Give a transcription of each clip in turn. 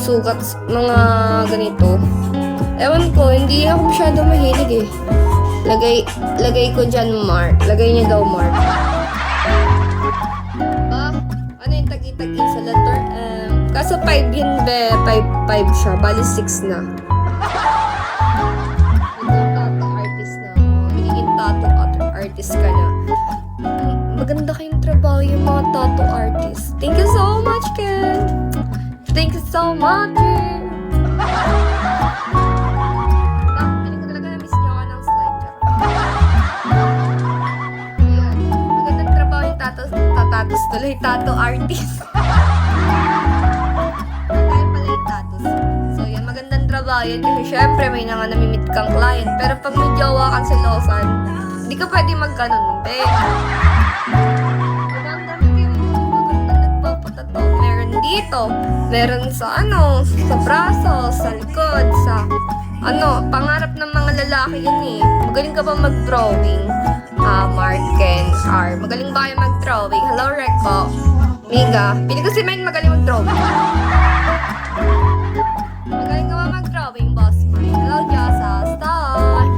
sukat, mga ganito. Ewan ko, hindi ako masyado mahilig eh. Lagay ko dyan, Mark. Lagay niya daw, Mark. Ano yung tagi-tagi sa letter M? Kaso 5 yun, be. 5 siya. Bali 6 na. Tattoo artist na ako. Magiging tattoo artist ka na. Maganda kayong trabaho yung mga tattoo artist. Thank you so much, Ken. Thank you so much. Piling ko talaga na-miss niyo ka ng slide. Ayan. Magandang trabaho yung tattoo tuloy. Tattoo artist. Kaya pala yung tattoos. So, yan. Magandang trabaho yun. Kasi syempre, may namimit kang client. Pero pag may jowa kang selosan, hindi ka pwede magganon, be. Dito, meron sa sa braso, sa likod, sa pangarap ng mga lalaki yun eh. Magaling ka ba mag-drawing? Mark, Ken, R. Magaling ba kayo mag-drawing? Hello, Reco. Miga. Pili ko si Main magaling mag-drawing. Magaling ka ba mag-drawing, boss Mike? Hello, Jasa. Stop.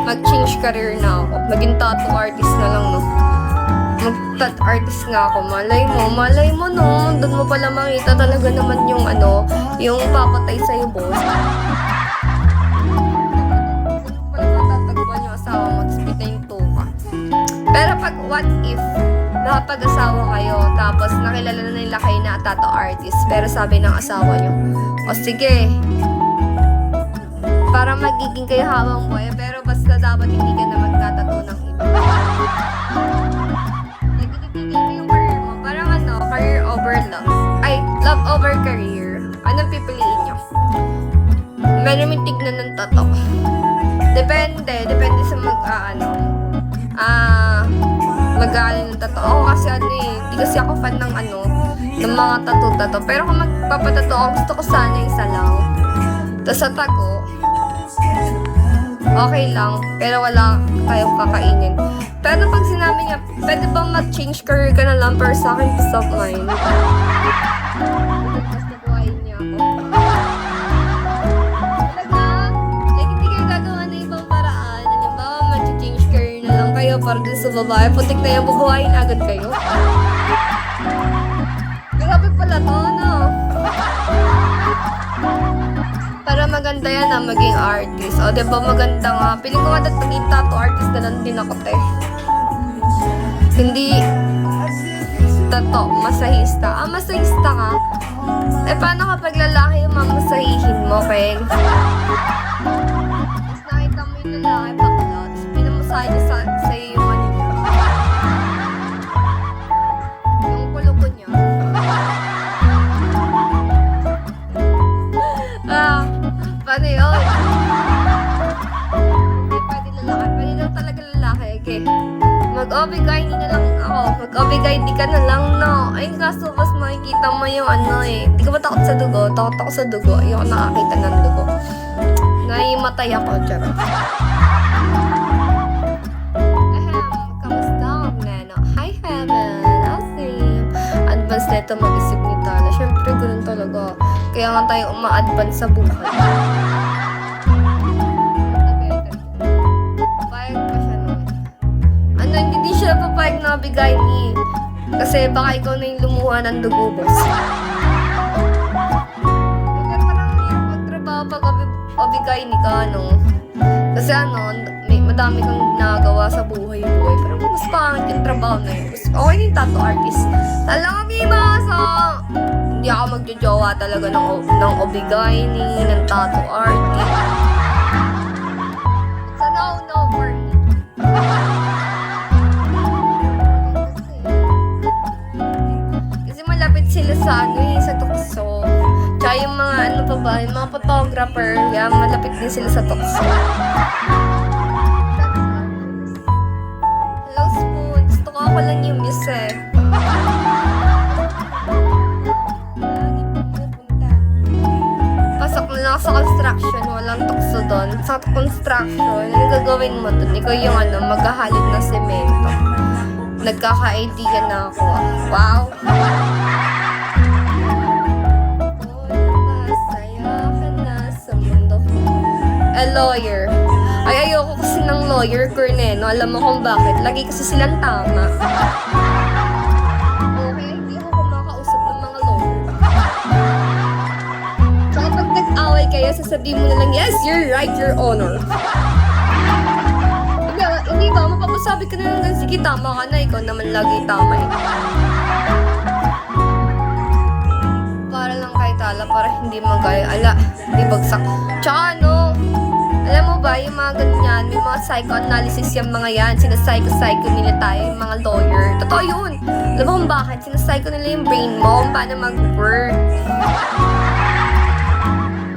Mag-change career na ako. Maging tattoo artist na lang, no? Mag-tattoo artist nga ako. Malay mo, no? Doon mo pala makita talaga naman yung yung papatay sa'yo, boss. Doon mo pala matatagpuan yung asawa mo, tapos pitayin tuka. Pero pag what if nakapag-asawa kayo, tapos nakilala na nila kayo na tattoo artist, pero sabi ng asawa nyo, o sige, para magiging kayo habang buhay, pero basta dapat hindi ka na magtatato ng iba. Nagtitipigil mo yung career mo. Parang career over love. Ay, love over career. Anong pipiliin nyo? Meron may tignan ng tato. Depende sa mag-ano ng tato. Ako kasi hindi kasi ako fan ng ng mga tato. Pero kung magpapatato ako, gusto ko sana isa lang. Tapos sa tago, okay lang, pero wala tayong kakainin. Pero pag sinabi niya, pwede bang mag-change career ka na lang, pero sa akin, peace of mind. Tapos nabuhayin niya ako. Talaga? Like, hindi kayo gagawa na ibang paraan. Halimbawa, mag-change career na lang kayo para dun sa babae. Putik na yan, bubuhayin agad kayo. Grabe pala to, no? Para maganda yan maging artist. O, diba maganda nga. Piling ko nga maging tattoo artist na lang din ako, te. Hindi tattoo, masahista. Masahista ka? Paano kapag lalaki yung mamasahihin mo, Ken? Tapos nakita mo yung lalaki, bakla. Tapos pinamasahin niya sa'yo yung niya. Yung kuloko niya. Paano yun? Hindi pwede lalaki. Pwede daw talaga lalaki. Okay. Mag-obigay na lang ako. Mag-obigay di ka na lang, no? Ayun kaso, mas makikita mo yung Hindi ka ba takot sa dugo? Takot ako sa dugo. Ayoko nakakita ng dugo. Naimatay ako, charot. Kamusta, Neno? Hi, Heaven. Asim. Advance na ito mag-isip ni Tala. Siyempre, ganun talaga. Kaya nga tayo uma-advance sa buhay. Papayag pa siya nun. Hindi siya papayag na bigay ni. Kasi baka ikaw na yung lumuha ng dugo, boss. Kaya parang mayroon magtrabaho pag obigay ni ka, Kasi madami kang nagawa sa buhay. Pero mas pangit yung trabaho na yun. Okay yung tattoo artist. Talagang mimasa! Hindi ako magjojowa talaga ng obigay ng tattoo artist. It's a no for me. Kasi malapit sila sa tukso. Tsaka yung mga yung mga photographer, malapit din sila sa tukso. Hello, Spoon. Gusto ko ako lang yung music. Pasok na lang sa construction, walang tukso doon. Sa construction, ano gagawin mo doon? Ikaw yung maghahalid na semento. Nagkaka-idea na ako. Wow! lawyer. Ay, ayoko kasi ng lawyer, Corneno. Alam mo kung bakit? Lagi kasi silang tama. Okay, hindi ako kumakausap ng mga lawyer. Tsaka pag nag-away kayo, sasabihin mo na lang, yes, you're right, your honor. Hindi ba? Mapapasabi ka na lang, sige, tama ka na. Ikaw naman lagi tama eh. Para lang kay Tala, para hindi magaya. Ala, hindi bagsak. Tsaka ano, alam mo ba, yung mga ganyan, may mga psychoanalysis yung mga yan. Sinapsycho nila tayo, yung mga lawyer. Totoo yun. Alam mo kung bakit? Sinapsycho nila yung brain mo, kung paano mag-work.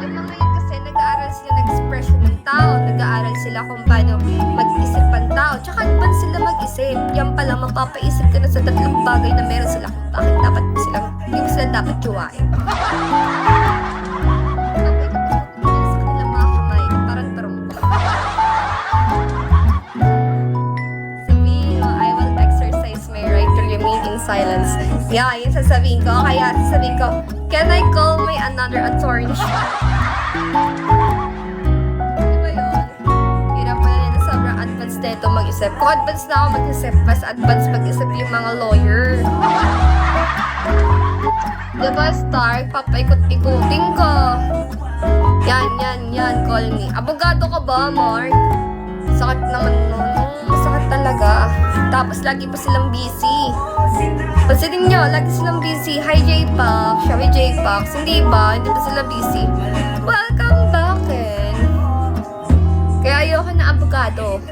Yung mga yan kasi, nag-aaral sila ng expression ng tao. Nag-aaral sila kung paano mag-isip ang tao. Tsaka advance sila mag-isip. Yan pala, mapapaisip ka na sa tatlong bagay na meron sila kung bakit dapat silang, hindi mo sila dapat jowain. Silence. Yeah, yun sasabihin ko. Kaya sasabihin ko, can I call my another attorney? Diba yun? Hirap pala nila sobrang advanced na ito mag-isip. Kung advanced na ako mag-isip, mas advanced mag-isip yung mga lawyer. Diba, Star? Papaikot-ikutin ko. Yan. Call me. Abogado ka ba, Mark? Sakit naman nun. Masakit talaga. Tapos lagi pa silang busy. Pansinin nyo, lagi silang busy. Hi, J-Pax. Siya may J-Pax. Hindi ba? Hindi pa sila busy. Welcome back, Ken. Kaya ayoko na abogado.